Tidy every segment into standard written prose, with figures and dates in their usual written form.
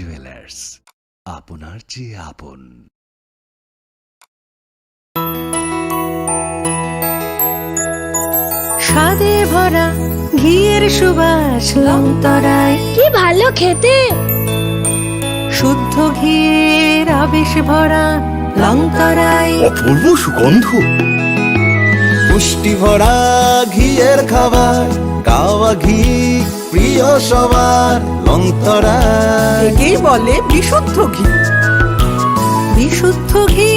Jewellers, আপনার চেয়ে আপন। স্বাদে ভরা ঘিয়ের সুবাস লংতরায়, কি ভালো খেতে। শুদ্ধ ঘিয়ের আবেশ ভরা লংতরায়, অপূর্ব সুগন্ধ, পুষ্টি ভরা ঘিয়ের খাবার, গাওয়া ঘি প্রিয় সবার লংতরায়। একেই বলে বিশুদ্ধ ঘি। বিশুদ্ধ ঘি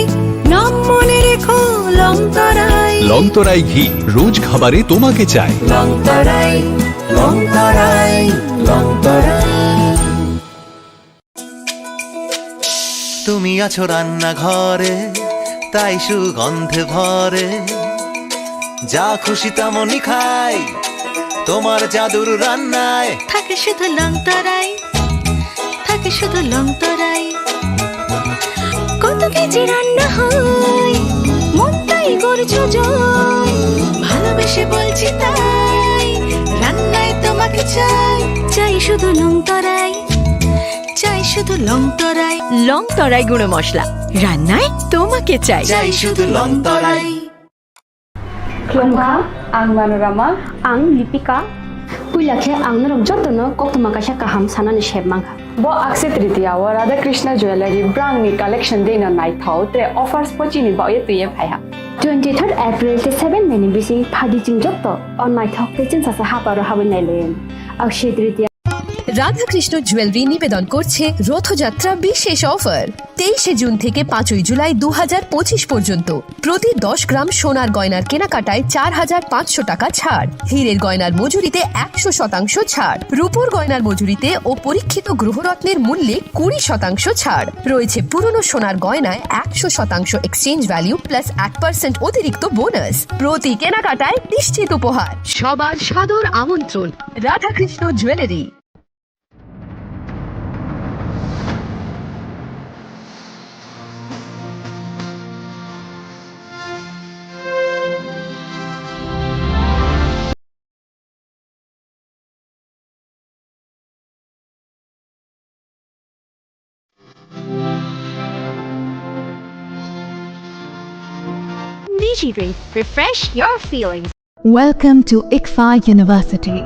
নাম মনে রেখো লংতরায়। লংতরাই ঘি রোজ খাবারে তোমাকে চাই। লংতরায়, লংতরায়, লংতরায়। তুমি আছো রান্নাঘরে, তাই সুগন্ধে ভরে, যা খুশি তেমনই খাই তোমার জাদুর রান্নায়। থাকে শুধু লংতরায়, থাকে শুধু লংতরায়। কত কেজি রান্না হয়, মনটাই করছো জয়। ভালোবেসে বলছি তাই, রান্নায় তোমাকে চাই। চাই শুধু লংতরায়, চাই শুধু লংতরায়। লংতরাই গুঁড়ো মশলা, রান্নায় তোমাকে চাই। চাই শুধু লংতরাই। Klongkha, ang Manorama, ang Lipika. Puilakhe ang narok jotono koktoma kaisa kaham sanani shebmangkha. Bo akse tritiya wa Radha Krishna Jewelry brand ni collection dena nai thau tre offers pochini ba ye tuye phaiha. 23rd April te 7 May ni bisi phadi jing jotto on nai thau te chin sasa haparo habin nai len. Akse tritiya Radhakrishna jewellery নিবেদন করছে রথযাত্রা বিশেষ offer 23শে June থেকে 5ই জুলাই 2025 পর্যন্ত। প্রতি 10 গ্রাম সোনার গয়নার কেনাকাটায় 4500 টাকা ছাড়, হীরের গয়নার মজুরিতে 100% ছাড়, রূপোর গয়নার মজুরিতে ও পরীক্ষিত গ্রহরত্নের মূল্যে 20% ছাড় রয়েছে। পুরনো সোনার গয়নায় 100% এক্সচেঞ্জ ভ্যালু প্লাস 1% অতিরিক্ত বোনাস। প্রতি কেনাকাটায় নিশ্চিত উপহার। সবার সাদর আমন্ত্রণ Radhakrishna jewellery. DigiDrink, refresh your feelings. Welcome to ICFA University,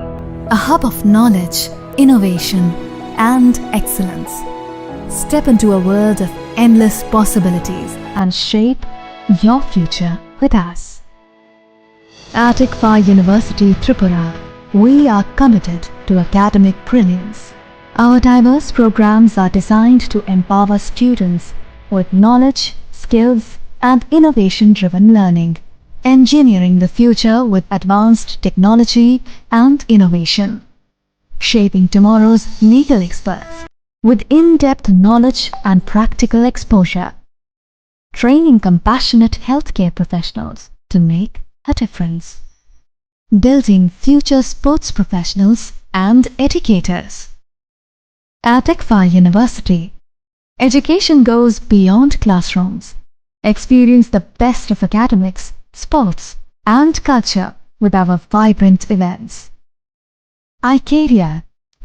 a hub of knowledge, innovation, and excellence. Step into a world of endless possibilities and shape your future with us. At ICFA University Tripura, we are committed to academic brilliance. Our diverse programs are designed to empower students with knowledge, skills, and innovation-driven learning, engineering the future with advanced technology and innovation, shaping tomorrow's legal experts with in-depth knowledge and practical exposure, training compassionate healthcare professionals to make a difference, building future sports professionals and educators. At ICFA University, education goes beyond classrooms. Experience the best of academics, sports, and culture with our vibrant events. Icaria,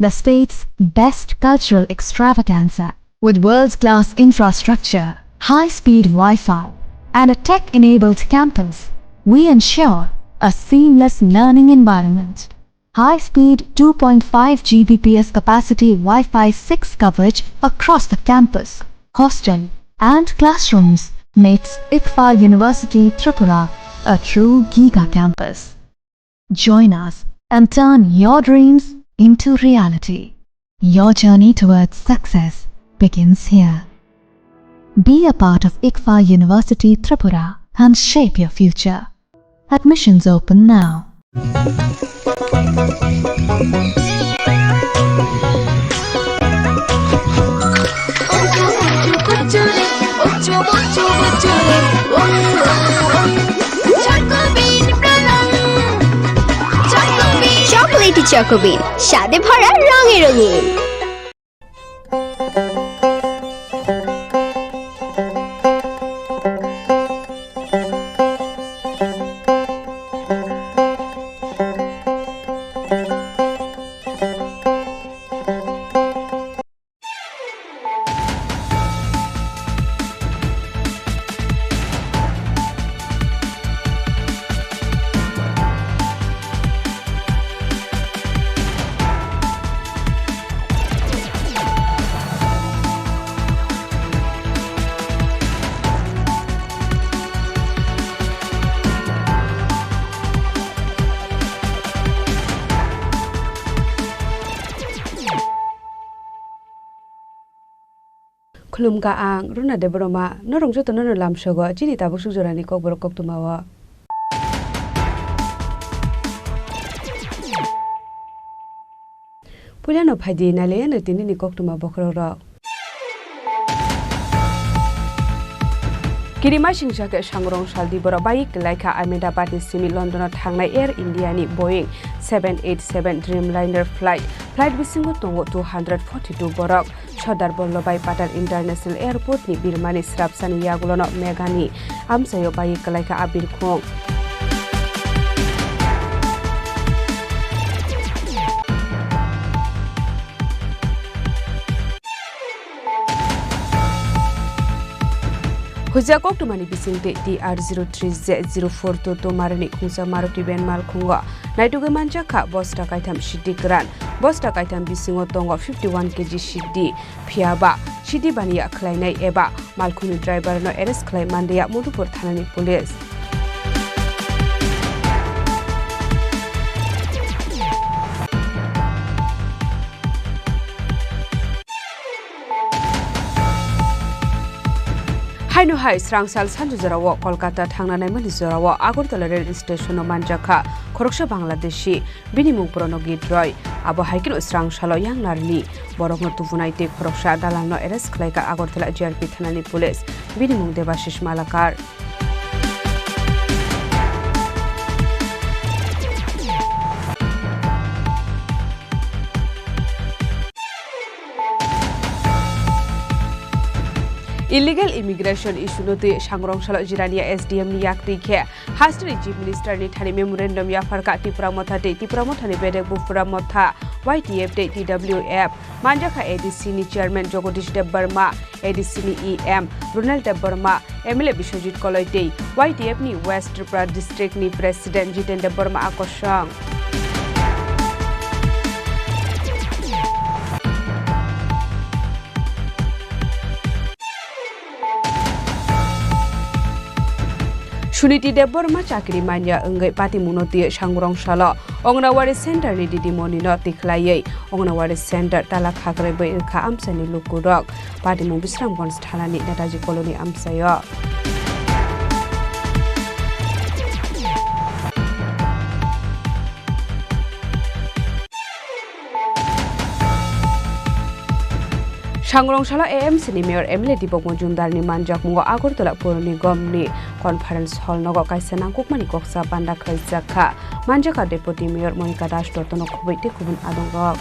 the state's best cultural extravaganza, with world-class infrastructure, high-speed Wi-Fi, and a tech-enabled campus, we ensure a seamless learning environment. High-speed 2.5 Gbps capacity Wi-Fi 6 coverage across the campus, hostel, and classrooms makes ICFA University Tripura a true giga campus. Join us and turn your dreams into reality. Your journey towards success begins here. Be a part of ICFA University Tripura and shape your future. Admissions open now. Chocolaty চকোবিন, স্বাদে ভরা রঙে রঙিন। Khulumka ang runa de broma norong joto no lam sogo chini tabuk sujorani kokborok koktumawa. Pulyano phaidi nale no tinini koktuma bokroro. Kirima singshake sangrong saldi boro baik laika Ahmedabad ni simi London thangnai Air India ni Boeing 787 Dreamliner flight bisingo tongo 242 borok Sardar Vallabhbhai Patel International Airport ni Birmani Srapsani yagulono megani amsayo baik laika abir khong Hujia koktumani bisingte DR03Z04 to marani khungsa Maruti Ben mal khungo naituge manjaka bosta kaitam shidi gran bosta kaitam bisingo tongo 51 kg shidi phiaba shidi baniya khlainai eba malkhuni driver no arrest khlai mandeya Madhupur thanani police Haino hai srangsal sanju jarawo Kolkata thangnanai mani jarawo Agartala rail station o manjaka Khoroksha Bangladeshi binimung prono gitroi abo haikino srangsalo yangnarni borokno tufunaite Khoroksha dalalno arrest khlaika Agartala JRP thanani police binimung Debashish Malakar Illegal immigration issue no te sangrong salo jirania SDM ni yakti khe Hastri Chief Minister ni thani memorandum ya farka Tripura motha ni bedek bufura motha YTF te TWF manjaka ADC ni chairman Jagadish Debbarma ADC ni EM Ronald Debbarma MLA Bishojit Koloite YTF ni West Tripura district ni president Jiten Debbarma akosang Suniti Debbarma chakri manya engai pati munoti sangrong salo Ongnawari center ni didi moni no tiklayei Ongnawari center tala khagrai bai kha amsani lukudok pati mu Bisramgons thalani Netaji colony amsayo Sangrong sala AMC ni mayor MLA Dipok Majumdar ni manjak mungo Agartala Pur Nigam ni conference hall nogo kaisa nangkukmani koksa panda khaijaka manjaka deputy mayor Monica Das Totono khubaite khubun adongok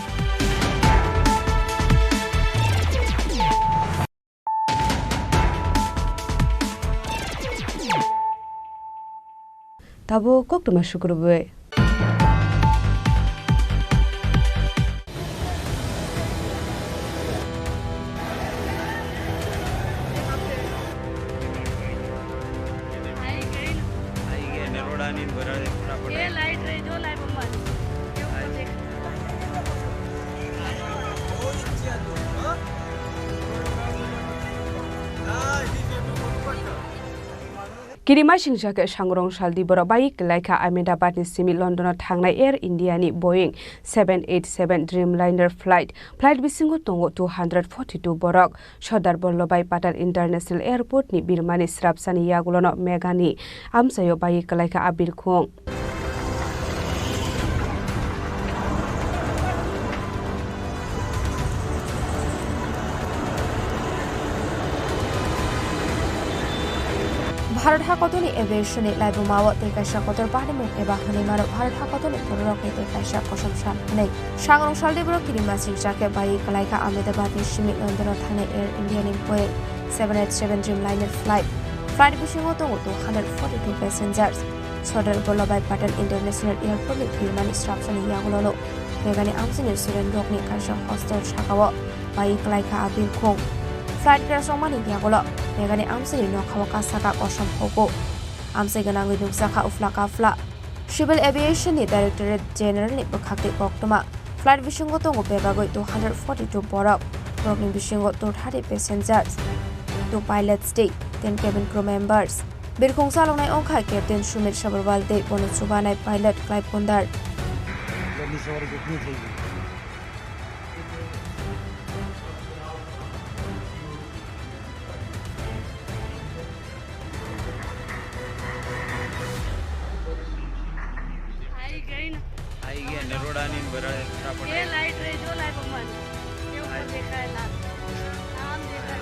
Tabo koktuma shukrube Kirima singshake sangrong saldi boro baik laika Ahmedabad ni simi London thangnai Air India ni Boeing 787 Dreamliner flight bisingo tongo 242 borok Sardar Vallabhbhai Patel International Airport ni Birmani Srapsani yagulono megani amsayo baik laika abir khong Bharat hakotoni aviation ni laibumawat te kaisa kotor pahni muk eba hani maro Bharat hakotoni porok ni te kaisa kosomshan nei sangrong saldi bro kirima singshake bai kalaika Ahmedabad ni simi London thane Air India ni Boeing 787 Dreamliner flight bisingo tongo 242 passengers Sardar Vallabhbhai Patel International Airport ni Birmani Srapsani yagulono megani amsini surendok ni kaisa hostel shakawo bai kalaika abir khong flight crash mani yagulo megani amsini no khawaka saka osom hobo amse ganang widuk saka uflaka fla civil aviation ni directorate general ni bakhakti koktoma flight bisingo tongo pebagoi 242 borok rokni bisingo 30 passengers 2 pilots day 10 cabin crew members birkhong salongnai ongkhai captain Sumit Sabarwal de bono chubanai pilot Clive Kondar ये light रे जो light Boman ये ऊपर देखा है लाल नाम देखा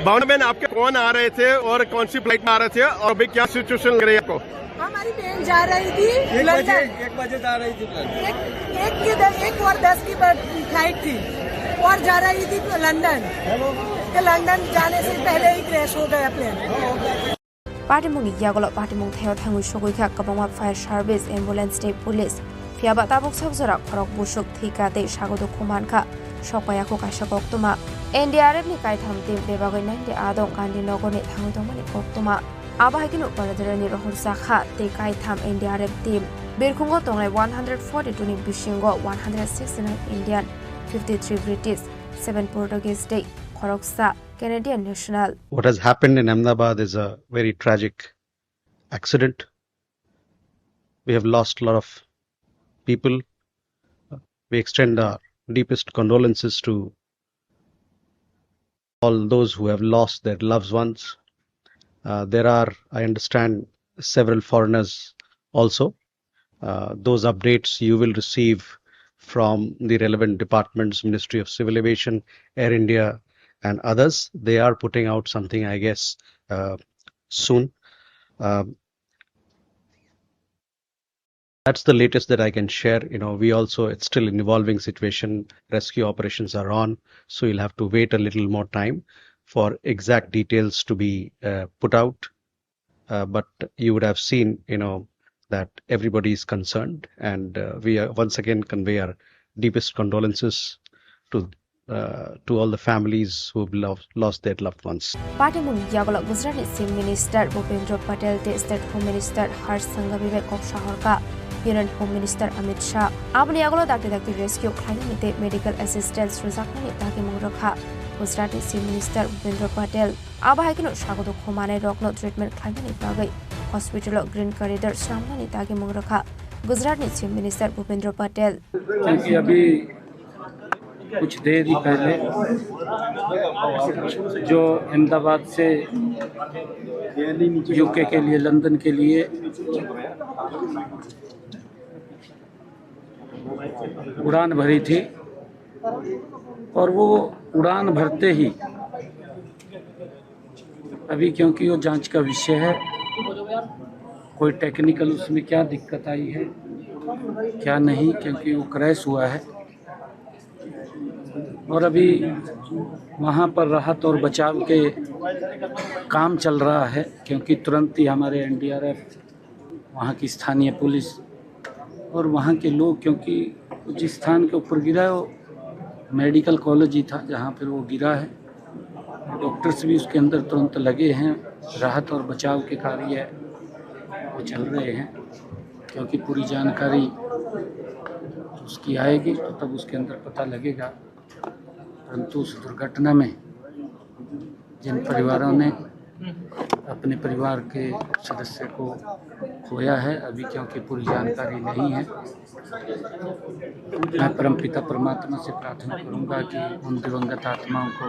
भावना बहन, आपके कौन आ रहे थे और कौन सी फ्लाइट में आ रहे थे और अभी क्या सिचुएशन लग रही है आपको? हमारी बहन जा रही थी 1 बजे जा रही थी। 1:10 की फ्लाइट थी और जा रही थी लंदन। लंदन जाने से पहले ही क्रैश हो गया प्लेन। पार्टीमुंग यागलो पार्टीमुंग थायो थांगु शोगुइखा कबंगवा फायर सर्विस एम्बुलेंस ते पुलिस फियाबा ताबुक सबजरा खरक बुसुक थीका ते सागोदो खुमानखा सकायाखौ काइसा कक्तमा एनडीआरएफ नि काइथाम टीम बेबागै नाइनदे आदं गान्धी नगरनि थांगुदोंमोन कक्तमा आबाहायकिनो परदरनि रहरसाखा ते काइथाम एनडीआरएफ टीम बिरखुंगो तंगनाय 142 नि बिसिंगो 169 Indian 53 British 7 Portuguese day Khoroksa Canadian national. What has happened in Ahmedabad is a very tragic accident. We have lost a lot of people. We extend our deepest condolences to all those who have lost their loved ones. There are, I understand, several foreigners also. Those updates you will receive from the relevant departments, Ministry of Civil Aviation, Air India, and others. They are putting out something, I guess, soon. That's the latest that I can share. We also, it's still an evolving situation. Rescue operations are on, so you'll have to wait a little more time for exact details to be put out. But you would have seen, that everybody is concerned, and we once again convey our deepest condolences to all the families who have lost their loved ones. Partymun Yagala Gujarati Chief Minister Bhupendra Patel, the State Home Minister Harsh Sangha Vivek Shahorka, Union Home Minister Amit Shah, Abni Yagala Dakti Rescue Klanite Medical Assistance Ruzakani Taki Muraka, Gujarati Chief Minister Bhupendra Patel, Abahakino Shagodo Khomane Rockno Treatment Klangani Bagai, Hospital Green Corridor Sramani Taki Muraka, Gujarati Chief Minister Bhupendra Patel. कुछ देर ही पहले जो अहमदाबाद से UK के लिए London के लिए उड़ान भरी थी और वो उड़ान भरते ही अभी क्योंकि वो जांच का विषय है, कोई टेक्निकल उसमें क्या दिक्कत आई है क्या नहीं, क्योंकि वो क्रैश हुआ है और अभी वहाँ पर राहत और बचाव के काम चल रहा है, क्योंकि तुरंत ही हमारे एनडीआरएफ, वहाँ की स्थानीय पुलिस और वहाँ के लोग, क्योंकि जिस स्थान के ऊपर गिरा है वो मेडिकल कॉलेज ही था जहाँ पर वो गिरा है, डॉक्टर्स भी उसके अंदर तुरंत लगे हैं, राहत और बचाव के कार्य वो चल रहे हैं, क्योंकि पूरी जानकारी उसकी आएगी तो तब उसके अंदर पता लगेगा। परंतु उस दुर्घटना में जिन परिवारों ने अपने परिवार के सदस्य को खोया है, अभी क्योंकि पूरी जानकारी नहीं है, मैं परमपिता परमात्मा से प्रार्थना करूंगा कि उन दिवंगत आत्माओं को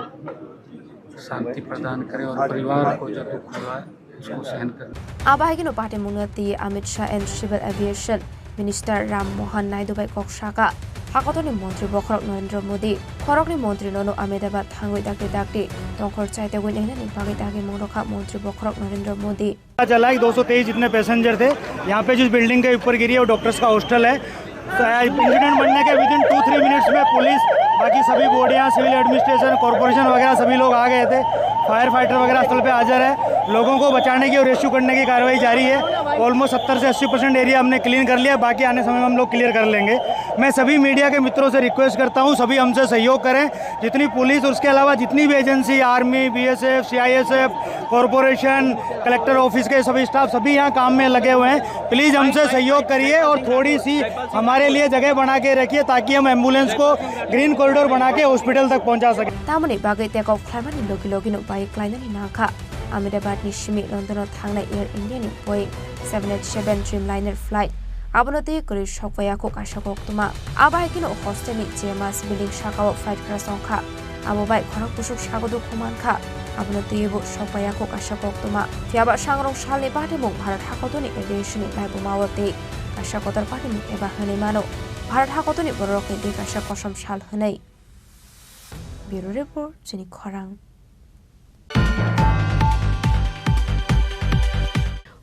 शांति प्रदान करे और परिवार को जो दुख हुआ है उसको सहन करे। आबाहिकिनो पार्टी मुंगती Amit Shah and civil aviation minister Ram Mohan Naidu बाई कक्साका हाकतनि मंत्री बखरक नरेंद्र मोदी खरकनि मंत्री ननो अहमदाबाद थांगै दाके तंखर चाइते गई नहीं बागे दागे मंगरखा मंत्री बखरक नरेंद्र मोदी चला 223 जितने पैसेंजर थे। यहाँ पे जिस बिल्डिंग के ऊपर गिरी है वो डॉक्टर्स का हॉस्टल है। इंसिडेंट बनने के विदिन 2-3 मिनट्स में पुलिस, बाकी सभी बॉडियाँ, सिविल एडमिनिस्ट्रेशन, कॉर्पोरेशन वगैरह सभी लोग आ गए थे। फायर फाइटर वगैरह स्थल पे हाजिर है। लोगों को बचाने की और रेस्क्यू करने की कार्रवाई जारी है। ऑलमोस्ट 70 से 80% एरिया हमने क्लीन कर लिया, बाकी आने समय में हम लोग क्लियर कर लेंगे। मैं सभी मीडिया के मित्रों से रिक्वेस्ट करता हूं, सभी हमसे सहयोग करें। जितनी पुलिस और उसके अलावा जितनी भी agency, army, BSF, CISF, corporation, collector office के सभी स्टाफ सभी यहाँ काम में लगे हुए हैं। प्लीज़ हमसे सहयोग करिए और थोड़ी सी हमारे लिए जगह बना के रखिए ताकि हम एम्बुलेंस को ग्रीन कॉरिडोर बना के हॉस्पिटल तक पहुँचा सकें। तामने बागे टेक ऑफ क्लाइमेट लोगी लोगी bike क्लाइननि नाखा Ahmedabadni Shimi London Thangna Air Indian Boeing 787 Dreamliner flight Abonoti Kuri Shokwayako Kashakok Tuma Abahikino Hostel Jamas Building Shakao Flight Krasonka Abobai Korakushuk Shagodu Kumanka Abonoti Shokwayako Kashakok Tuma Fiaba Shangrong Shali Batimuk Bharat Hakotoni Aviation Laibumawati Kashakotar Batimuk Eba Hanimano Bharat Hakotoni Borok in Kashakosam Shal Hanei Bureau Report Chini Khorang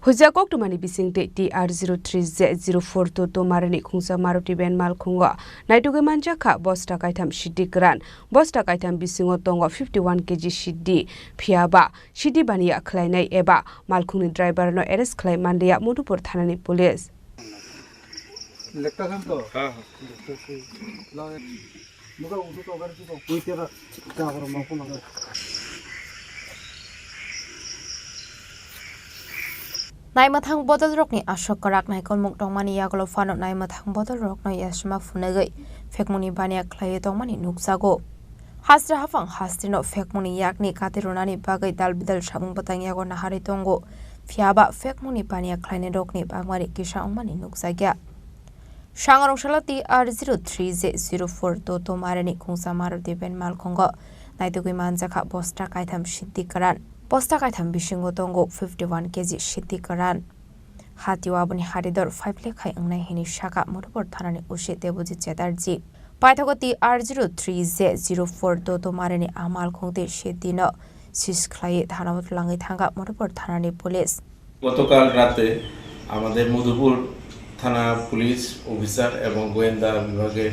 Hujakok to mani bising TR03Z04 to marani khungsa maruti ben mal khunga naituge manjaka bosta kaitam shidi gran bosta kaitam bisingo tongo 51 kg shidi phiaba shidi bania khlainai eba malkhungni driver no arrest khlai mandia mudupur thanani police lekta sam to ha la muga udu to gar ki to kuitera ta bar mako magar Naimathang bottle rock ni ashok karak naikon muk tongmani yagolo fano naimathang bottle rock no yasma funagai fekmuni bania khlai tongmani nuksago hasra hafang hastrino fekmuni yakni katirunani bagai dalbidal samung patang yago nahari tongo fiaba fekmuni bania khlaine rokni bagmari kisa ongmani nuksagya Shangarong Shalati R03Z04 to marani khungsa maruti ben malkhongo naitugui manjaka bosta kaitam shiddi karan Posta kaitam bishingo tongo 51 kg shiti karan. Hatiwabuni haridor 5 lekhai angnai hini shaka motopor thanani ushi debuji chetarji. Paithagoti R03Z04 to marani amal khongte shedino sisklai thanawat langai thanga motopor thanani police. গতকাল রাতে আমাদের মধুপুর থানা police officer এবং গোয়েন্দা বিভাগের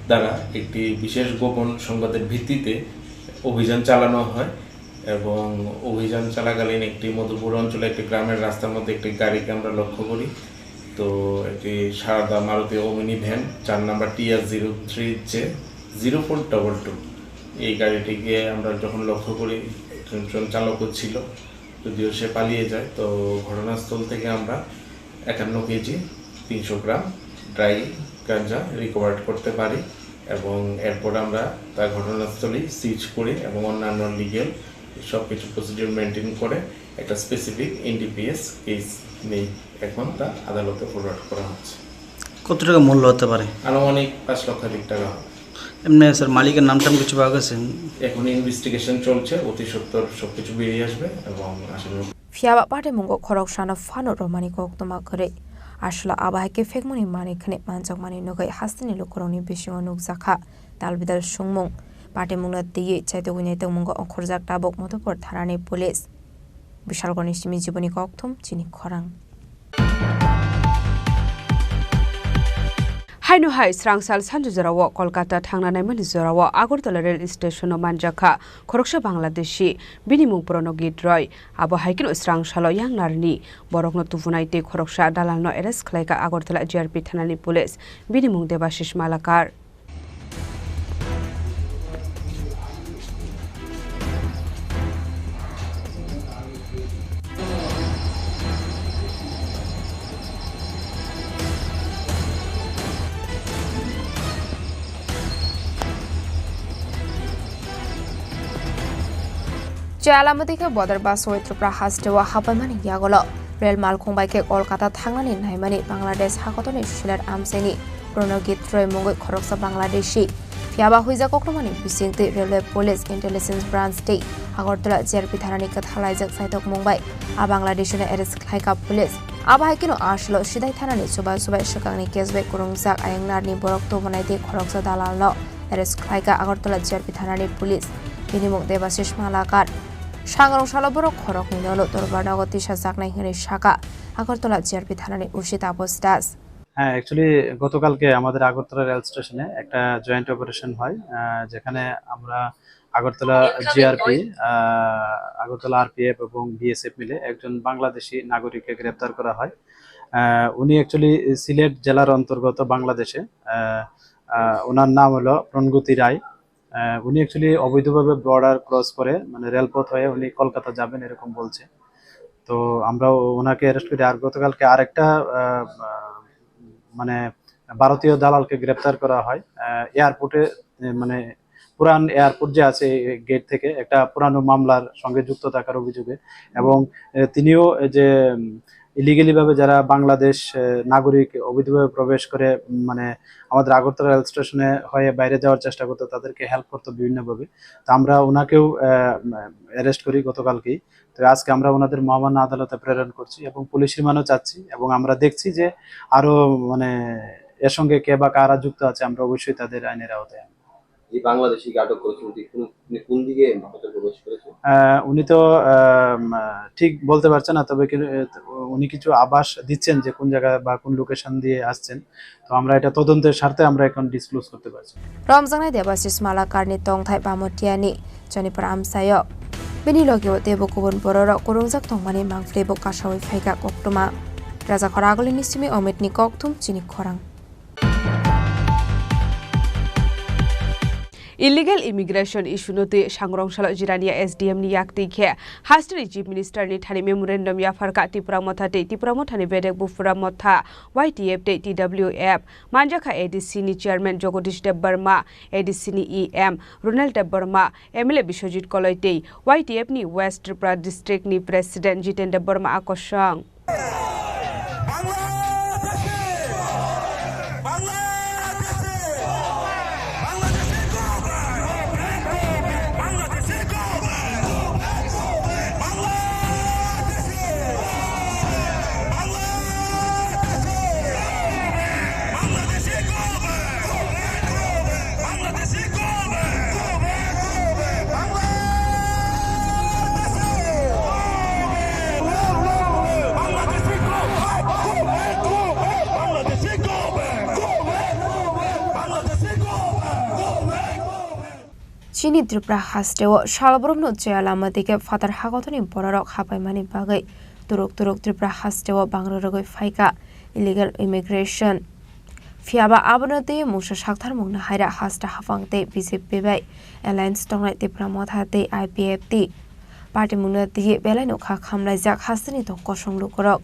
দ্বারা একটি বিশেষ গোপন সংবাদের ভিত্তিতে অভিযান চালানো হয় এবং অভিযান চলাকালীন একটি মধুপুর অঞ্চলে একটি গ্রামের রাস্তার মধ্যে একটি গাড়িকে আমরা লক্ষ্য করি তো একটি Sarada Maruti Omni van 4 number TR03J0422 এই গাড়িটিকে আমরা যখন লক্ষ্য করি একজন চালক ছিল যদিও সে পালিয়ে যায় তো ঘটনাস্থল থেকে আমরা 51 কেজি 300 গ্রাম ড্রাই গাঁজা রিকভার করতে পারি এবং এরপর আমরা তার ঘটনাস্থলে সিজ করে এবং অন্যান্য লিগ্যাল সবকিছু প্রসিডিউর মেইনটেইন করে একটা স্পেসিফিক এনডিপিএস কেস নেই এখন তা আদালতে ফরওয়ার্ড করা হচ্ছে কত টাকা মূল্য হতে পারে আনুমানিক 5 লক্ষ টাকা এমনি স্যার মালিকের নামটাম কিছু পাওয়া গেছে এখন ইনভেস্টিগেশন চলছে অতি সত্বর সবকিছু বেরিয়ে আসবে এবং আসলে Fiaba pate mungo khorok shana fano romani koktoma kore ashla abahake fekmuni mani khane manjak mani nogai hastini lokoroni bishingo nukjakha dalbidal sungmung pate mungna tiye chaito guine te mungo okhorjak tabok motopor tharani police bishalgoni simi jiboni kokthum Chini Khorang Haino hai srangsal sanju jarawo Kolkata thangna naimani jarawo Agartala rail station o manjaka khoroksha Bangladeshi binimung prono git roy abo haikino srangsalo yang narni borokno tufunaite khoroksha dalalno arrest khlaika Agartala GRP thanani police binimung Debashish Malakar Jalamadiga border bus with Tripura Hastewa Hapamani Yagolo, Rail Malkong by Kolkata Tangani, Naimani, Bangladesh, Hakotoni, Shilat Amseni, Pronogit Troy Mungo, Koroksa Bangladeshi, Fiaba Huiza Kokromani, Bising the Railway Police Intelligence Branch State, Agortala, Jerpi Taranika, Halaisak Saitok Mumbai, a Bangladesh arrest Haika Police, Abahikino Ashlo, Shidai Tanani, Suba Shakani, Kesbe, Kurungsak, Ayangnarni, Borok Tomonite, Koroksa Dalalo, arrest Haika, Agortala, Jerpi Tanani Police, Minimum Debashish Malakar. Shangarong Shaloboro Khorok Nolo Torbadagoti Shazaknai Hini Shaka Agartala GRP থানানি উর্ষিত অবস্থাস হ্যাঁ actually গতকালকে আমাদের Agartala rail স্টেশনে একটা joint operation হয় যেখানে আমরা Agartala GRP Agartala RPF এবং BSF মিলে একজন বাংলাদেশি নাগরিককে গ্রেফতার করা হয় উনি অ্যাকচুয়ালি সিলেট জেলার অন্তর্গত বাংলাদেশে ওনার নাম হলো প্রণগতি রায় উনি অ্যাকচুয়ালি অবৈধভাবে বর্ডার ক্রস করে মানে রেলপথ হয়ে উনি কলকাতা যাবেন এরকম বলছে তো আমরা ওনাকে অ্যারেস্ট করি আর গতকালকে আরেকটা মানে ভারতীয় দালালকে গ্রেফতার করা হয় এয়ারপোর্টে মানে পুরান এয়ারপোর্ট যে আছে গেট থেকে একটা পুরানো মামলার সঙ্গে যুক্ত থাকার অভিযোগে, এবং তিনিও যে ইলিগেলি ভাবে যারা বাংলাদেশ নাগরিক অবৈধভাবে প্রবেশ করে মানে আমাদের আগরতলা রেল স্টেশনে হয়ে বাইরে যাওয়ার চেষ্টা করতো, তাদেরকে হেল্প করতো বিভিন্নভাবে। তো আমরা ওনাকেও অ্যারেস্ট করি গতকালকেই। তো আজকে আমরা ওনাদের মহামান্য আদালতে প্রেরণ করছি এবং পুলিশ রিমান্ডও চাচ্ছি, এবং আমরা দেখছি যে আরো মানে এর সঙ্গে কে বা কারা যুক্ত আছে, আমরা অবশ্যই তাদের আইনের আওতায় আনবো। এই বাংলাদেশি আটক করেছেন, কোন দিকে ভারতে প্রবেশ করেছেন? উনি তো ঠিক বলতে পারছেন না, তবে উনি কিছু আভাস দিচ্ছেন যে কোন জায়গায় বা কোন লোকেশন দিয়ে আসছেন। তো আমরা এটা তদন্তের স্বার্থে আমরা এখন ডিসক্লোজ করতে পারছি। রমজাংনাই দেবাশিস মালাকারনি টংথাই বামতিয়ানি জনিপুর আমসায়ক बेनि लगे देबो गुबुन बर' कुरुंजाक थंमानि मांफ्लेबो कासावै फायगा कक्तमा राजा खरागलिनि सिमि अमितनि कक्तुम चिनि खरां Illegal immigration issue note sangrongshalo jirania SDM ni yakti khe hastri chief minister ni thani memorandum ya farka Tripura mothani bedek bufura motha YTF te TWF manjaka ADC ni chairman Jagodish Debbarma ADC ni EM Ronald Debbarma MLA Bishojit Koloite YTF ni West Tripura district ni president Jiten Debbarma akoshang Chini Tripura hastewo shalbrumno jayalama dike fatar hagotoni bororok hapaimani bagai turuk Tripura hastewo bangrorogoi faika illegal immigration fiaba abonate musha shakthar mungna haira hasta hafangte BJP bai alliance tongnai Tripura mothate IPFT party mungna dige belai nokha khamlai jak hastani to kosonglu korok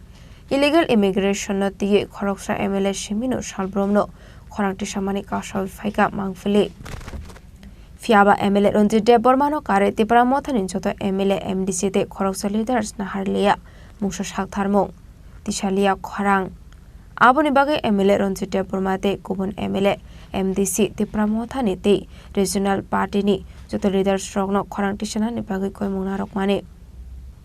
illegal immigration no dige khoroksa MLA Shimino shalbrumno khorangti samani kashawi faika mangfili Fiaba MLA Ronjit Debbarmano kare Tripura mothani joto MLA MDC te khoroksa leaders na harliya mungsa shaktharmung tishalia khorang aboni bagai MLA Ronjit Debbarma te kubun MLA MDC Tripura mothani te regional party ni joto leaders rokno khorang tisana ni bagai koimungna rokmani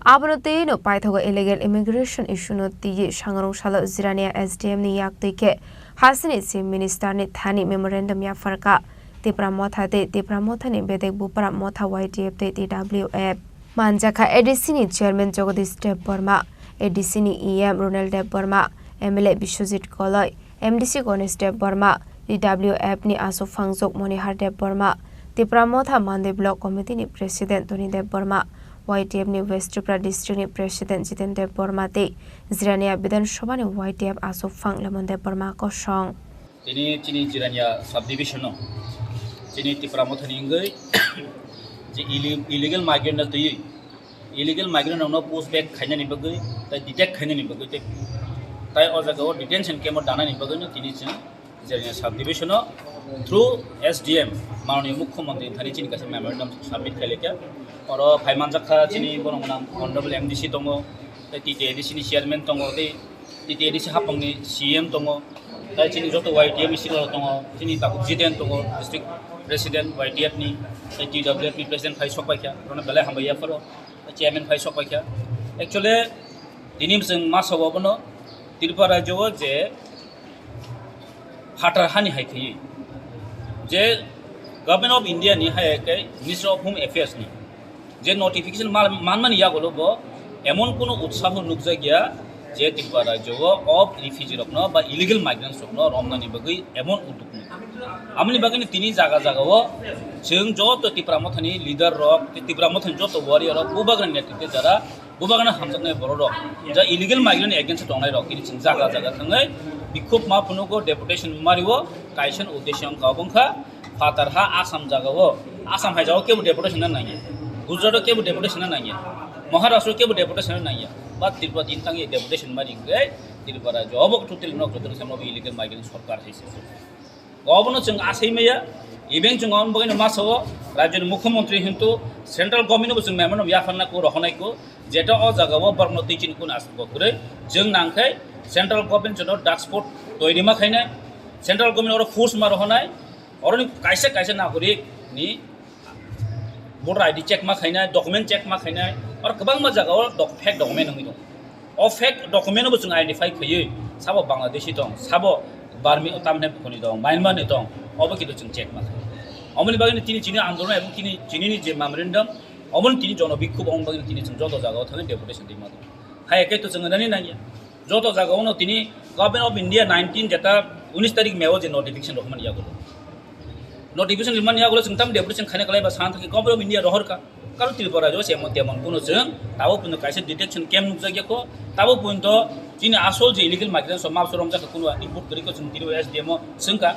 abonote no paithogo illegal immigration issue no tiye sangrong salo jirania SDM ni yakte ke hasini chief minister ni thani memorandum ya farka Tripura mothani bedek bupara motha YTF te TWF manjaka ADC ni chairman Jagodish Debbarma ADC ni EM Ronald Debbarma MLA Bishojit Koloi MDC Ganesh Debbarma TWF ni Asu Fangjok Monihar Debbarma Tripura motha Mande block committee ni president Tony Debbarma YTF ni West Tripura district ni president Jiten Debbarma te Jirania Bidan Sabha ni YTF Asu Fang Lemon Debbarma ko song ini Chini Jirania subdivision no Chini Tripura mothani ngai je illegal migrant na tui illegal migrant no post back khaina ni bagai tai detect khaina ni bagai tai ojaga detention kemo dana ni bagai no Chini Jirania subdivision no through SDM माननीय मुख्यमंत्री थानी चिनी कासे memorandum submit खालेका और फाइमानजाखा चिनी बरंगना honourable MDC दंगो TTADC नि chairman दंगो TTADC हापंगनि CM दंगो ताई चिनी जतो YTF मिसिल दंगो चिनी ताकु जिदेन दंगो डिस्ट्रिक्ट प्रेसिडेंट YTF नि TWF नि प्रेसिडेंट फाइ सकबायखा रने बेला हामबाया फरो चेयरमैन फाइ सकबायखा एक्चुअली दिनिम जों मासावबनो त्रिपुरा राज्यआव जे फाटार हानि हायखै जे गवर्नमेंट ऑफ इंडिया नि हाय के मिनिस्टर ऑफ होम अफेयर्स नि जे नोटिफिकेशन मानमानि यागलो बो एमन कोनो उत्साह नुकजा गया जे त्रिपुरा राज्यआव ऑफ रिफ्यूजी रखनो बा इलीगल माइग्रेंट्स रखनो रमनानि बगै एमन उदुक आमनि बगैनि तिनि जागा जागाव जों जत त्रिपुरा मथानि लीडर रक त्रिपुरा मथानि जत वारियर रक बुबागन नेतृत्व जरा बुबागन हामजनाय बर रक जा इलीगल माइग्रेंट एगेंस्ट दंनाय रक किनि जागा जागा थाङै बिखुब मा फुनुगो डेपुटेशन मारिवो कायसन उद्देश्य काबंखा फातारहा आसाम जागाव आसाम हाइजाव केबो डेपुटेशन नाङि गुजरात केबो डेपुटेशन नाङि महाराष्ट्र केबो डेपुटेशन नाङि बा त्रिपुरा दिन थाङि डेपुटेशन मारिंगै त्रिपुरा जब टोटल नक टोटल समब इलीगल माइग्रेंट सरकार हैसे गबनो जों आसैमैया ইবেং जों आउन बगैनो मासाव राज्यनि मुख्यमंत्री हिंतु सेंट्रल गवर्नमेंट जों मेमन याफाना को रहनायको जेटा अ जागाव बरनो दैचिन कुन आसबो करे जों नांखाय सेंट्रल गवर्नमेंट जों डाक्सपोर्ट तयरिमा खायनाय सेंट्रल गवर्नमेंट और फोर्स मा रहनाय और कायसे नागरिक नि voter ID check मा खायनाय डॉक्यूमेंट चेक मा खायनाय और गोबां मा जागाव फेक डॉक्यूमेंट नङि दं अ फेक डॉक्यूमेंट बो जों आइडेंटिफाई खयो साबो बांग्लादेशी दं साबो बार्मी तामने कोनि दं म्यानमारनि दं अबो किदु जों चेक मा अमनि बागैनो तिनि चिनि आन्दोलन एबं चिनिनि जे मामरिन्दम अमन तिनि जन बिखुब अमन बागैनो तिनि जों जत जागाव थाङै डेपुटेशन दैमा दं हाय एके तो जों नानि नागिया जत जागावनो तिनि गवर्नमेंट ऑफ इंडिया 19 जेता 19 तारिख मेव जे नोटिफिकेशन रखमान यागो नोटिफिकेशन लिरमान यागो जों ताम डेपुटेशन खाने कलायबा सान थाखि गवर्नमेंट ऑफ इंडिया रहरका कारण त्रिपुरा जो सेमन तेमन कुनो जों ताबो पुनो कायसे डिटेक्शन केम नुजागियाको ताबो पुनो तिनि आसल जे इलीगल माइग्रेंट समाप सरम जाखा कुनो इनपुट करिको जों तिनि एसडीएम जोंका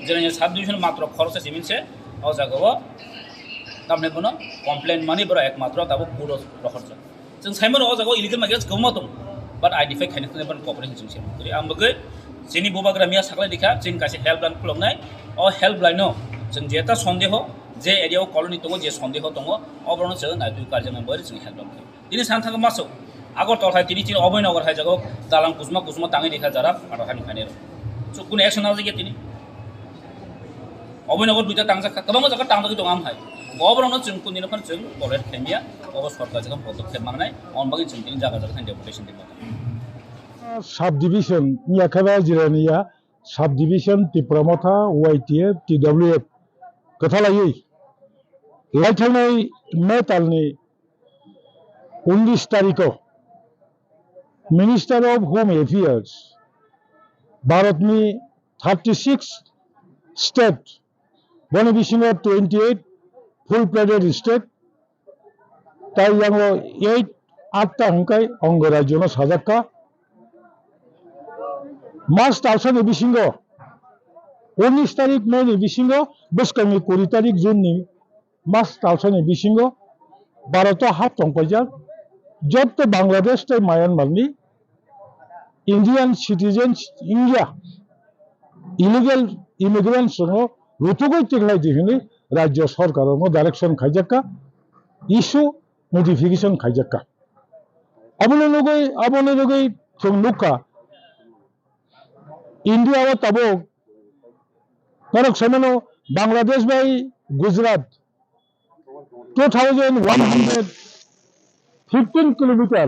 जेने सब डिविजन मात्र खरस सिमिनसे अ जागाव तामने कुनो कमप्लेन मानि बरा एकमात्र ताबो पुरो रहरज जों साइमन अ जागाव इलीगल माइग्रेंट्स गोमा दं बाट आइडेंटिफाई खाने खने बन कॉपरेशन जों सेम करि आम बगै जेनि बोबाग्रा मिया साखलाय दिखा जों कासे हेल्प लाइन खुलमनाय अ हेल्प लाइनो जों जेता सन्देह जे एरियाव कॉलोनी दङ जे सन्देह दङ अब्रनो जों नायदु कार्य मेम्बर जों हेल्प लाइन दिनै सानथाखा मासो आगर तलहाय तिनि तिनि अबयनगर हाय जागाव दालां कुजमा ताङै देखा जारा आरो हानि खाने सो कुन एक्शन आव जे तिनि अबयनगर दुइटा तांजाखा गोबां जायगा तांजाखै दं आमहाय गबरनो जों कुनिनो फन जों टलेट खेमिया अबो सरकार जों पदक्षेप माननाय अन बागै जों तिनि जागा जागा डेपुटेशन दिमा सब डिविजन याखाबा जिरानिया सब डिविजन त्रिपुरामथा वाइटीएफ टीडब्ल्यूएफ कथालायै लाइथांनाय मे तालनि 19 तारिखआव मिनिस्टार ऑफ होम अफेयर्स भारतनि 36 स्टेट बने बिसिङाव 28 फुल प्लेडेड स्टेट ताई यांगो 8 हंकाय अंग राज्योनो साजाक्का मार्च तालसानि बिसिङाव 19 तारिख मे नि बिसिङाव बसकांनि 20 तारिख जून नि मार्च तालसानि बिसिङाव भारतआव हाब तंपाइजाक जब बांग्लादेश तै म्यांमारनि Indian citizens India illegal immigrants रुतुगै टिकलाय दिहनि राज्य सरकार डायरेक्शन खाइजाक्का इशू नोटिफिकेशन खाइजाक्का अबने लुगै जों नुका इंडिया व तबो तरक समनो बांग्लादेश बाय Gujarat 2115 kilometre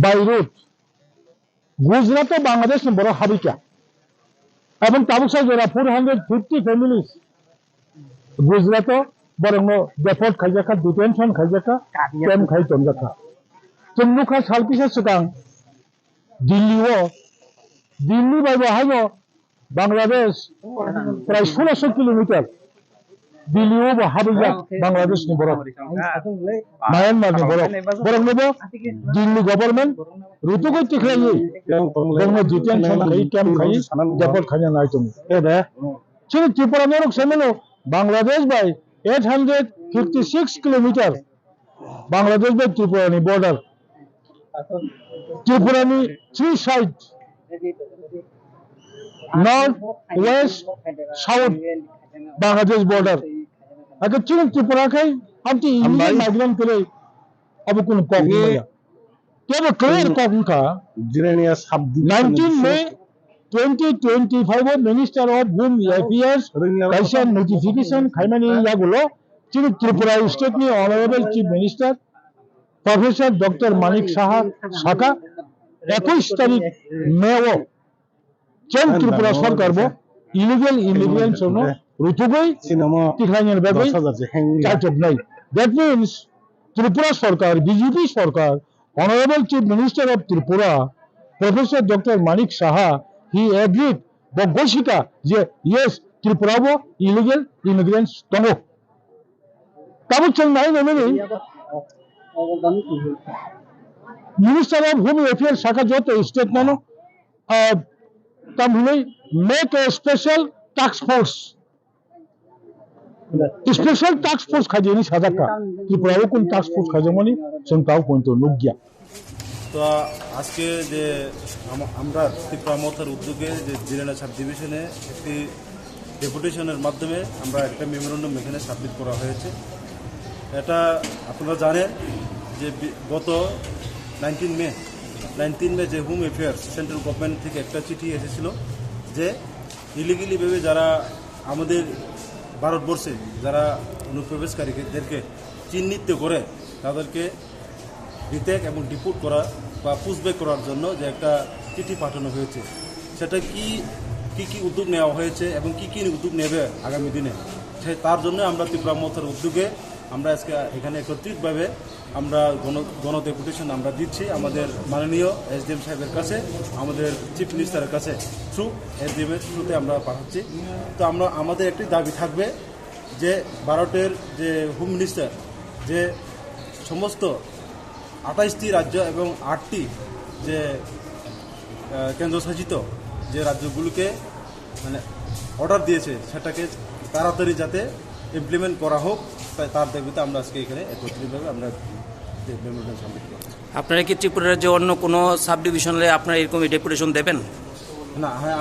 by road Gujarat और बांग्लादेश ने बड़ा हाबिका एवं ताबुसा जरा 450 फैमिलीज गुजरात बरंगो डेपोर्ट खाइजाका डिटेंशन खाइजाका कैम्प खाइ तमजाका जों नुखा सालपिसा सिगां दिल्ली बाय बाहायनो बांग्लादेश प्राय 1600 किलोमीटर दिल्ली हाबिजा बांग्लादेश नि बरफ म्यांमार नि बरफ दिल्ली गवर्नमेंट रुतुगै टिकलायै जोंनो डिटेंशन खाइ कैम्प खाइ डेपोर्ट खाइना नायतम एबे चिनि त्रिपुरा नरक सेमेनो बांग्लादेश बाय 856 किलोमीटर बांग्लादेश बाय त्रिपुरा नि बॉर्डर त्रिपुरा नि 3 side north west south Bangladesh border अगर चिनि त्रिपुरा खाय हमति इलीगल माइग्रेंट करे अब कुन कॉक नहीं केवल क्लियर कॉक का जिरेनिया सब 19 मई 2025 मिनिस्टर ऑफ होम अफेयर्स कैसे नोटिफिकेशन खाइमानी यागुलो चिनि त्रिपुरा स्टेट नि honourable chief minister professor doctor Manik Saha साका 21 तारीख मेव चेन त्रिपुरा सरकार बो इलीगल इमिग्रेंट्स नो रुतुगै तिखायनि बागै चाचबनाय दैट मींस त्रिपुरा सरकार बीजेपी सरकार honourable chief minister of Tripura professor doctor Manik Saha he agreed बगोशिका जे यस त्रिपुरा बो इलीगल इमिग्रेंट्स दंगो ताबो जों नाय नमेनि मिनिस्टर ऑफ होम अफेयर्स साका जत स्टेट नानो तमहुनै make a special task force खाजेनि साजाका त्रिपुरा कोन टास्क फोर्स खाजमनि जों ताव पॉइंट नुगिया तो আজকে যে আমরা ত্রিপুরা মথার উদ্যোগে যে জিরানা সাব ডিভিশনে একটি ডেপুটেশনের মাধ্যমে আমরা একটা মেমোরেন্ডাম এখানে সাবমিট করা হয়েছে। এটা আপনারা জানেন যে গত 19 মে যে হোম অ্যাফেয়ার্স সেন্ট্রাল গভর্নমেন্ট থেকে একটা চিঠি এসেছিল যে ইলিগেলিভাবে যারা আমাদের ভারতবর্ষে যারা অনুপ্রবেশকারীদেরকে চিহ্নিত করে তাদেরকে রিটেক এবং ডিপোর্ট করা বা পুশব্যাক করার জন্য যে একটা চিঠি পাঠানো হয়েছে, সেটা কি উদ্যোগ নেওয়া হয়েছে এবং কি উদ্যোগ নেবে আগামী দিনে, তার জন্য আমরা ত্রিপুরা মথার উদ্যোগে আমরা আজকে এখানে একত্রিতভাবে আমরা গণ ডেপুটেশন আমরা দিচ্ছি আমাদের মাননীয় SDM সাহেবের কাছে, আমাদের চিফ মিনিস্টারের কাছে থ্রু SDM এর থ্রুতে আমরা পাঠাচ্ছি। তো আমাদের একটি দাবি থাকবে যে ভারতের যে হোম মিনিস্টার যে সমস্ত 28টি রাজ্য এবং 8টি যে কেন্দ্রশাসিত যে রাজ্যগুলোকে মানে অর্ডার দিয়েছে সেটাকে তাড়াতাড়ি যাতে ইমপ্লিমেন্ট করা হোক, তার দাবিতে আমরা আজকে এখানে একত্রিতভাবে আমরা মেমোরেন্ডাম সাবমিট করব। আপনারা কি ত্রিপুরা রাজ্যে অন্য কোনো সাব ডিভিশনে আপনারা এরকম ডেপুটেশন দেবেন? না, হ্যাঁ,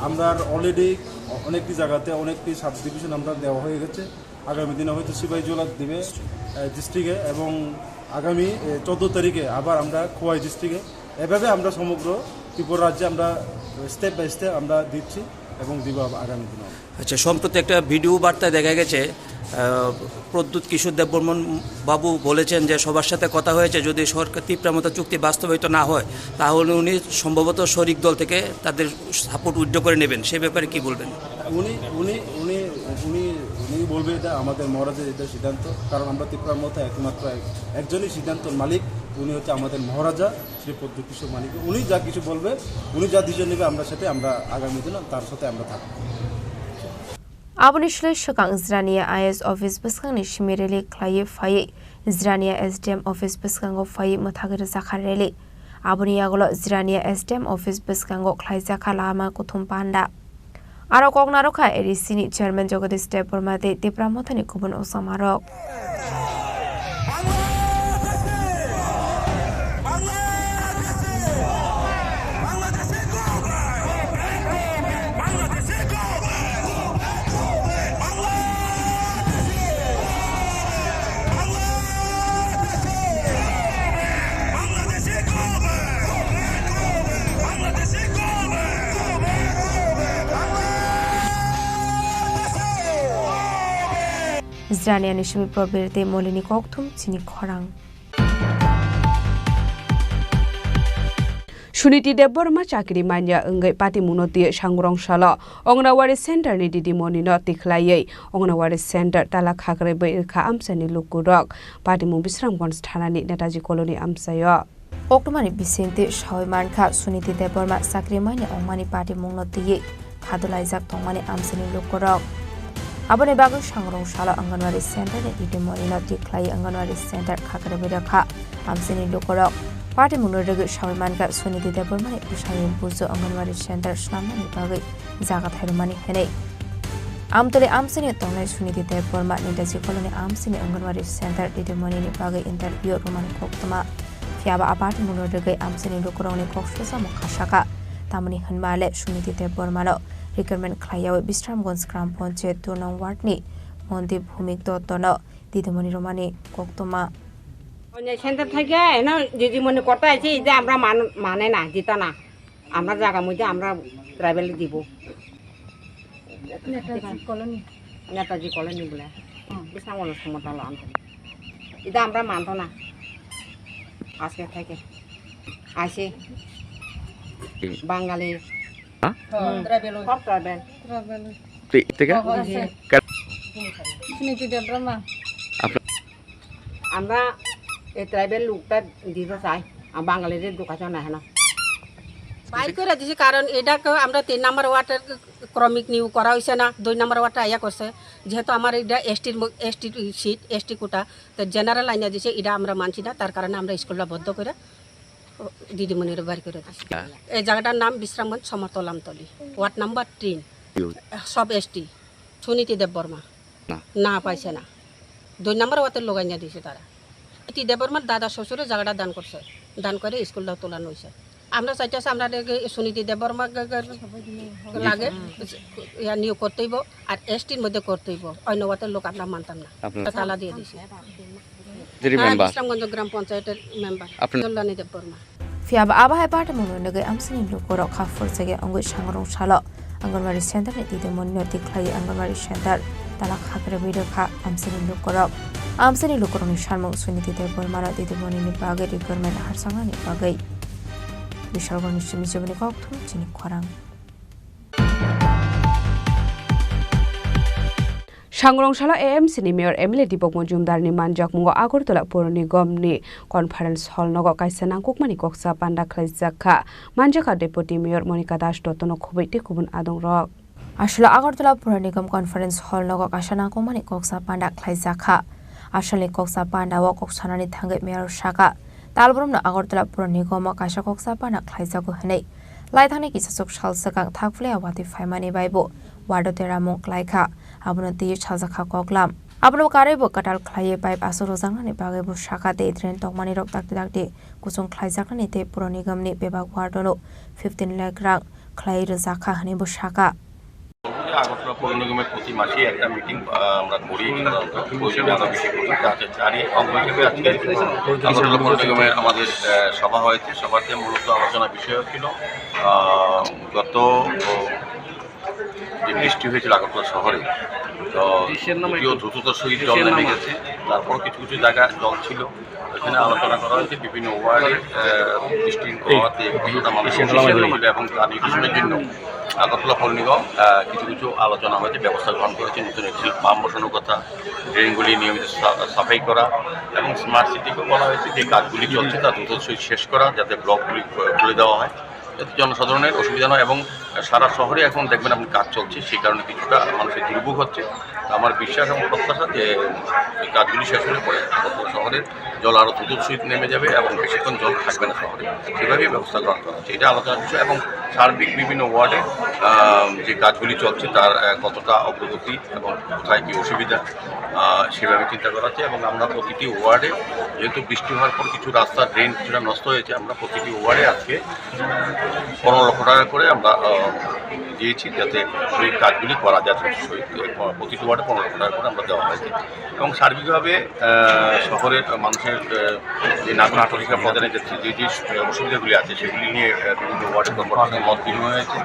আমরা অলরেডি অনেকটি জায়গাতে অনেকটি সাব ডিভিশন আমরা দেওয়া হয়ে গেছে। আগামী দিনে হয়তো সিপাহীজলা দিবে ডিস্ট্রিক্টে এবং আগামী 14 তারিখে আবার আমরা খোয়াই ডিস্ট্রিক্টে। এভাবে আমরা সমগ্র ত্রিপুরা রাজ্যে আমরা স্টেপ বাই স্টেপ আমরা দিচ্ছি এবং দিব আগামী দিনে। আচ্ছা, সম্প্রতি একটা ভিডিও বার্তায় দেখা গেছে প্রদ্যুৎ কিশোর দেববর্মন বাবু বলেছেন যে সবার সাথে কথা হয়েছে, যদি সরকার ত্রিপুরা মতো চুক্তি বাস্তবায়িত না হয় তাহলে উনি সম্ভবত শরিক দল থেকে তাদের সাপোর্ট উইথড্র করে নেবেন, সে ব্যাপারে কি বলবেন? উনি বলবে এটা আমাদের মহারাজের এটা সিদ্ধান্ত, কারণ আমরা ত্রিপুরার মধ্যে একমাত্র একজনই সিদ্ধান্তর মালিক, উনি হচ্ছে আমাদের মহারাজা শ্রী প্রদ্যুৎ কিশোর মালিক। উনি যা কিছু বলবে, উনি যা ডিসিশন নেবে আমরা সাথে আমরা আগামী দিনে তার সাথে আমরা থাকবো। Aboni shlai shakang Zrania IS office baskangni shimirele klaye faye Zrania SDM office baskango faye mathagir zakharele Aboni yagolo Zrania SDM office baskango klai zakhalama kuthum panda Aro kognarokha erisini chairman Jagadish Debormade Depramothani kubun osamarok Zrania Nishimi Probirte Molini Koktum Chini Khorang Suniti Deborma Chakri Manya Ungai Pati Munoti Shangrong Shala Ongnawari Center ni Didi Monino Tiklaye Ongnawari Center Tala Khakre Bairka Amsani Lukurok Pati Mubisram Gonsthanani Netaji Colony Amsayo Oktumani Bisente Shawmanka Suniti Deborma Chakri Manya Ongmani Pati Munoti Khadulaizak Tongmani Amsani Lukurok Abone bago Shangrong Shala Anganwari Center ni Didi Monino Tiklaye Anganwari Center Khakre Bairka Amsani Lukurok Party Munurag Shawmanka Suniti Debormani Ushayin Buzo Anganwari Center Shnamani Bagai Zagat Hermani Hene Amtole Amsini Tongai Suniti Deborma Nitaji Colony Amsini Anganwari Center Didi Monini Bagai Interview Roman Koktama Fiaba Apart Munurag Amsini Lukuroni Kokshusa Mukashaka Tamani Hanmale Suniti Debormano Recruitment Klayawe Bistramgons Gram Ponche Tunong Wartni Mondi Bhumik Dotono Didi Moni Romani Koktoma centre থেকে না দিদিমণি করতে আছে যে আমরা মানে না দিত না আমরা জায়গা মধ্যে আমরা ট্রাইবেল দিব নেতাজি কলোনি বলে বিশাল সমতা এটা আমরা মানত না আজকে থেকে আসে বাঙালি সব ট্রাইবেল আমরা এই ট্রাইবেল লোকটা দিতে চাই আর বাঙালিদের ঢোকাতে না না বাইর করে দিছি কারণ এটাকে আমরা 3 নম্বর ওয়ার্ডের ক্রমিক নিউ করা হয়েছে না 2 নম্বর ওয়ার্ডটা আয়া করছে যেহেতু আমার এটা এসটি সিট এসটি কোটা তো জেনারেল আইনা দিছে এটা আমরা মানছি না তার কারণে আমরা স্কুলটা বন্ধ করে দিদিমণির বাড়ি করে দিছি এই জায়গাটার নাম বিশ্রামগঞ্জ সমতলামতলি ওয়ার্ড নাম্বার 3 সব এসটি সুনীতি দেববর্মা না পাইছে না 2 নম্বর ওয়ার্ডের লোক আইনা দিছে তারা এটি দেববর্মার দাদা শ্বশুরে জায়গাটা দান করছে দান করে স্কুলটা তোলানো হয়েছে আমরা চাইতেছি আমরা সুনীতি দেববর্মা লাগে নিয়োগ করতেইব আর এসটির মধ্যে করতেইব অন্য ওয়ার্ডের লোক আমরা মানতাম না তালা দিয়ে দিছি ইসলামগঞ্জ গ্রাম পঞ্চায়েতের member Kalyani Debbarma Fiab Abahai Party Monoga Amsini Lukoro Kafur Sege Angu Shangrong Shala Anganwari Center Niti Monoti Clay Anganwari Center Talak Hakre Vidaka Amsini Lukoro Amsini Lukoro Sharmo Suniti Bormara Didi Monini Bagay Government Harsangani Bagay Bishalgon Shimizubini Koktum Chini Khorang Sangrongshalo AMC ni Mayor Emily Dipok Mojumdar ni manjak mungo Agartala Pur Nigam ni conference hall nogo kaisana kukmani koksa panda khlaijaka manjaka deputy mayor Monica Das dotono khubiti kubun adong rok Ashla Agartala Pur Nigam conference hall nogo kaisana kukmani koksa panda khlaijaka Ashali koksa panda wa koksana ni thangai mayor shaka Talbrum na Agartala Pur Nigam kaisa koksa panda khlaijaku hanei Laithani kisasuk shalsakang thakfle awati faimani baibo Wadotera mong klaika Abuna tiyu chazakha koklam Abuna karebo katal khlaye pipe asuro jangani bagebo shaka te train tokmani rok takti takti kusung khlai jakani te puronigam ni bebak wardono 15 lakh rang khlai razakha hani bo shaka Agartala পৌর নিগমের প্রতি মাসে একটা meeting আমরা করি আরো বেশি করি যাতে জানি অঙ্গ হিসেবে আজকে আগরতলা পৌর নিগমের আমাদের সভা হয়েছে সভাতে মূলত আলোচনা বিষয় ছিল গত যে বৃষ্টি হয়েছিল আগরতলা শহরে তো দ্রুততার সহিত জল নেমে গেছে তারপর কিছু কিছু জায়গায় জল ছিল এখানে আলোচনা করা হয়েছে বিভিন্ন ওয়ার্ডে বৃষ্টির প্রভাবে কতটা মানুষের ছিল এবং তার নিরসনের জন্য আগরতলা পৌর নিগম কিছু কিছু আলোচনা হয়েছে ব্যবস্থা গ্রহণ করেছে নতুন একটি পাম্প বসানোর কথা ড্রেনগুলি নিয়মিত সাফাই করা এবং স্মার্ট সিটিকেও বলা হয়েছে যে কাজগুলি চলছে তা দ্রুত সহিত শেষ করা যাতে ব্লকগুলি খুলে দেওয়া হয় যাতে জনসাধারণের অসুবিধা নয় এবং সারা শহরে এখন দেখবেন আপনি কাজ চলছে সেই কারণে কিছুটা মানুষের দুর্ভোগ হচ্ছে আমার বিশ্বাস এবং প্রত্যাশা যে এই কাজগুলি শেষ হলে পরে শহরের জল আরও দ্রুত সহিত নেমে যাবে এবং বেশিক্ষণ জল থাকবে না শহরে সেভাবেই ব্যবস্থা গ্রহণ করা হচ্ছে এটা আলোচনার বিষয় এবং সার্বিক বিভিন্ন ওয়ার্ডে যে কাজগুলি চলছে তার কতটা অগ্রগতি এবং কোথায় কী অসুবিধা সেভাবে চিন্তা করা হচ্ছে এবং আমরা প্রতিটি ওয়ার্ডে যেহেতু বৃষ্টি হওয়ার পর কিছু রাস্তা ড্রেন কিছুটা নষ্ট হয়েছে আমরা প্রতিটি ওয়ার্ডে আজকে 15 লক্ষ টাকা করে আমরা দিয়েছি যাতে সেই কাজগুলি করা যায় প্রতিটি ওয়ার্ডে 15 লক্ষ টাকা করে আমরা দেওয়া হয়েছে এবং সার্বিকভাবে শহরের মানুষের যে নাগরিক পরীক্ষা প্রদানের যে যে অসুবিধাগুলি আছে সেগুলি নিয়ে বিভিন্ন ওয়ার্ডের কর্মকর্তাদের মত বিনিময় হয়েছে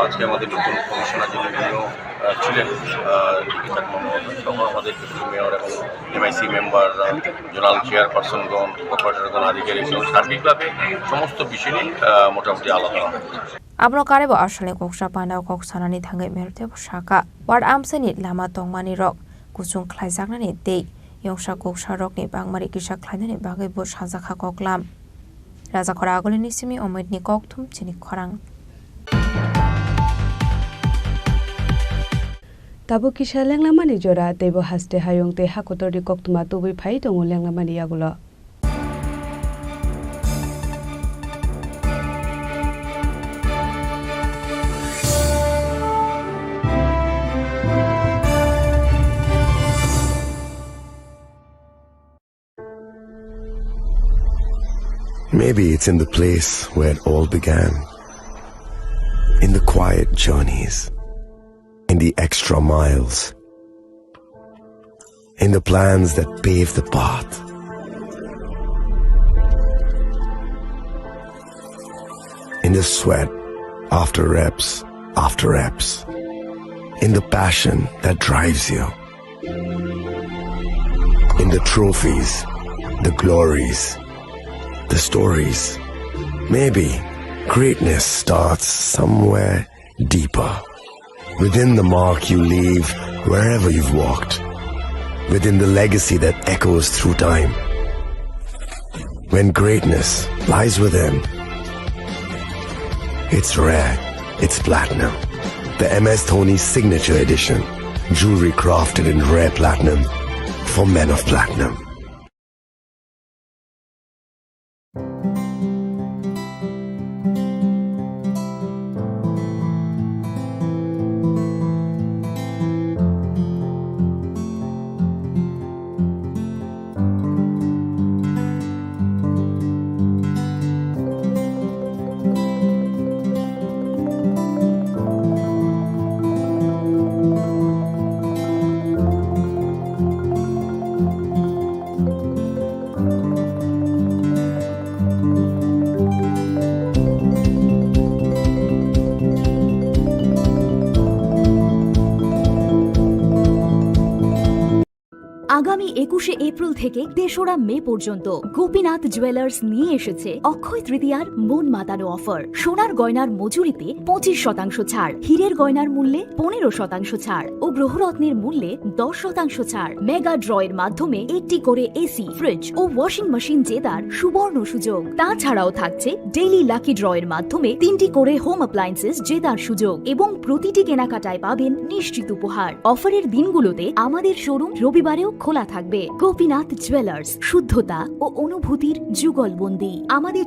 আজকে আমাদের নতুন কমিশনার যিনি ছিলেন সহ আমাদের মেয়র এবং এমআইসি মেম্বার জোনাল চেয়ারপারসনগণ কর্পোরেটরগণ আধিকারিক এবং সার্বিকভাবে সমস্ত বিষয় নিয়ে মোটামুটি আলোচনা হয়েছে Abno karebo asale koksa panda koksanani thangai merte shaka ward amsani lama tongmani rok kusung khlaijaknani tei yongsa koksa rok ni bangmari kisa khlainani bagai bo sajakha koklam raja khora agolini simi omidni kokthum chini khorang Tabo kisa lenglamani jora tebo haste hayong te hakotori koktuma tubi phai tongo lenglamani yagulo Maybe it's in the place where it all began. In the quiet journeys. In the extra miles. In the plans that pave the path. In the sweat after reps. In the passion that drives you. In the trophies, the glories, the stories. Maybe greatness starts somewhere deeper. Within the mark you leave wherever you've walked. Within the legacy that echoes through time. When greatness lies within, it's rare, it's platinum. The MS Dhoni Signature Edition. Jewelry crafted in rare platinum for men of platinum. আগামী 21শে April থেকে 3রা মে পর্যন্ত Gopinath jewellers নিয়ে এসেছে অক্ষয় তৃতীয়ার মন মাতানো offer. সোনার গয়নার মজুরিতে 25% ছাড়, হীরের গয়নার মূল্যে 15% ছাড় ও গ্রহরত্নের মূল্যে 10% ছাড়। মেগা ড্রয়ের মাধ্যমে একটি করে এসি, ফ্রিজ ও ওয়াশিং মেশিন জেতার সুবর্ণ সুযোগ। তাছাড়াও থাকছে ডেইলি লাকি ড্রয়ের মাধ্যমে 3টি করে হোম অ্যাপ্লায়েন্সেস জেতার সুযোগ এবং প্রতিটি কেনাকাটায় পাবেন নিশ্চিত উপহার। অফারের দিনগুলোতে আমাদের শোরুম রবিবারেও খোলা থাকবে। গোপীনাথ জুয়েলার্স, শুদ্ধতা ও অনুভূতির যুগলবন্দি। আমাদের